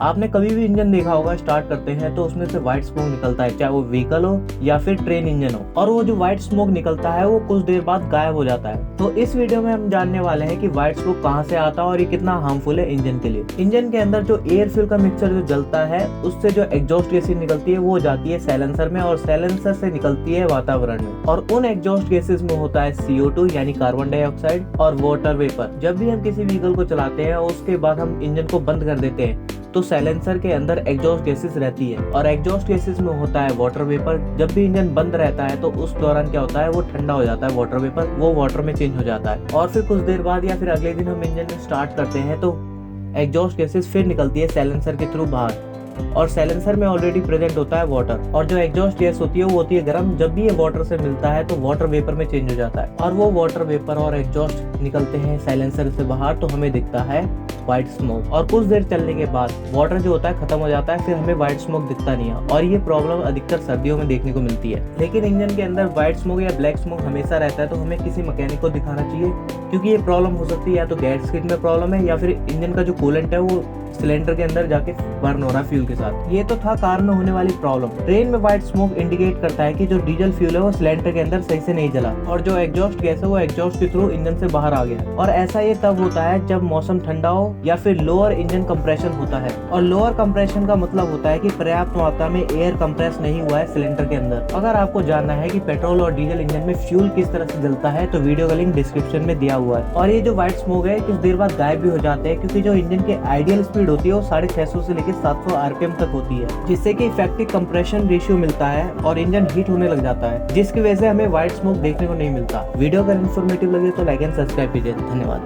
आपने कभी भी इंजन देखा होगा, स्टार्ट करते हैं तो उसमें से व्हाइट स्मोक निकलता है, चाहे वो व्हीकल हो या फिर ट्रेन इंजन हो, और वो जो व्हाइट स्मोक निकलता है वो कुछ देर बाद गायब हो जाता है। तो इस वीडियो में हम जानने वाले हैं कि व्हाइट स्मोक कहाँ से आता है और ये कितना हार्मफुल है इंजन के लिए। इंजन के अंदर जो एयर फ्यूल का मिक्सचर जो जलता है उससे जो एग्जॉस्ट गैसेज निकलती है वो जाती है साइलेंसर में, और साइलेंसर से निकलती है वातावरण में, और उन एग्जॉस्ट गैसेज में होता है CO2 यानी कार्बन डाइऑक्साइड और वाटर वेपर। जब भी हम किसी व्हीकल को चलाते हैं और उसके बाद हम इंजन को बंद कर देते हैं तो साइलेंसर के अंदर एग्जॉस्ट गैसेस रहती है, और एग्जॉस्ट गैसेस में होता है वाटर वेपर। जब भी इंजन बंद रहता है तो उस दौरान क्या होता है, वो ठंडा हो जाता है वाटर वेपर, वो वाटर में चेंज हो जाता है, और फिर कुछ देर बाद या फिर अगले दिन हम इंजन स्टार्ट करते हैं तो एग्जॉस्ट गैसेस फिर निकलती है साइलेंसर के थ्रू बाहर, और साइलेंसर में ऑलरेडी प्रेजेंट होता है वाटर, और जो एग्जॉस्ट गैस होती है वो होती है गर्म। जब भी ये वाटर से मिलता है तो वाटर वेपर में चेंज हो जाता है, और वो वाटर वेपर और एग्जॉस्ट निकलते हैं साइलेंसर से बाहर, तो हमें दिखता है व्हाइट स्मोक। और कुछ देर चलने के बाद वाटर जो होता है खत्म हो जाता है, फिर हमें व्हाइट स्मोक दिखता नहीं है, और ये प्रॉब्लम अधिकतर सर्दियों में देखने को मिलती है। लेकिन इंजन के अंदर व्हाइट स्मोक या ब्लैक स्मोक हमेशा रहता है, तो हमें किसी मैकेनिक को दिखाना चाहिए, क्योंकि ये प्रॉब्लम हो सकती है या तो गैस किट में प्रॉब्लम है या फिर इंजन का जो कूलेंट है वो सिलेंडर के अंदर जाके बर्न हो रहा है फ्यूल के साथ। ये तो था कार में होने वाली प्रॉब्लम। ट्रेन में व्हाइट स्मोक इंडिकेट करता है कि जो डीजल फ्यूल है वो सिलेंडर के अंदर सही से नहीं जला, और जो एग्जॉस्ट गैस है वो एग्जॉस्ट के थ्रू इंजन से बाहर आ गया। और ऐसा ये तब होता है जब मौसम ठंडा हो या फिर लोअर इंजन कंप्रेशन होता है, और लोअर कंप्रेशन का मतलब होता है कि पर्याप्त मात्रा में एयर कंप्रेस नहीं हुआ है सिलेंडर के अंदर। अगर आपको जानना है कि पेट्रोल और डीजल इंजन में फ्यूल किस तरह से जलता है तो वीडियो का लिंक डिस्क्रिप्शन में दिया हुआ है। और ये जो व्हाइट स्मोक है कुछ देर बाद गायब भी हो जाते हैं, क्योंकि जो इंजन की आइडियल स्पीड होती है वो 650 से लेकर 700 RPM तक होती है, जिससे कि इफेक्टिव कंप्रेशन रेशियो मिलता है और इंजन हीट होने लग जाता है, जिसकी वजह से हमें व्हाइट स्मोक देखने को नहीं मिलता। वीडियो अगर इन्फॉर्मेटिव लगे तो लाइक एंड सब्सक्राइब कीजिए। धन्यवाद।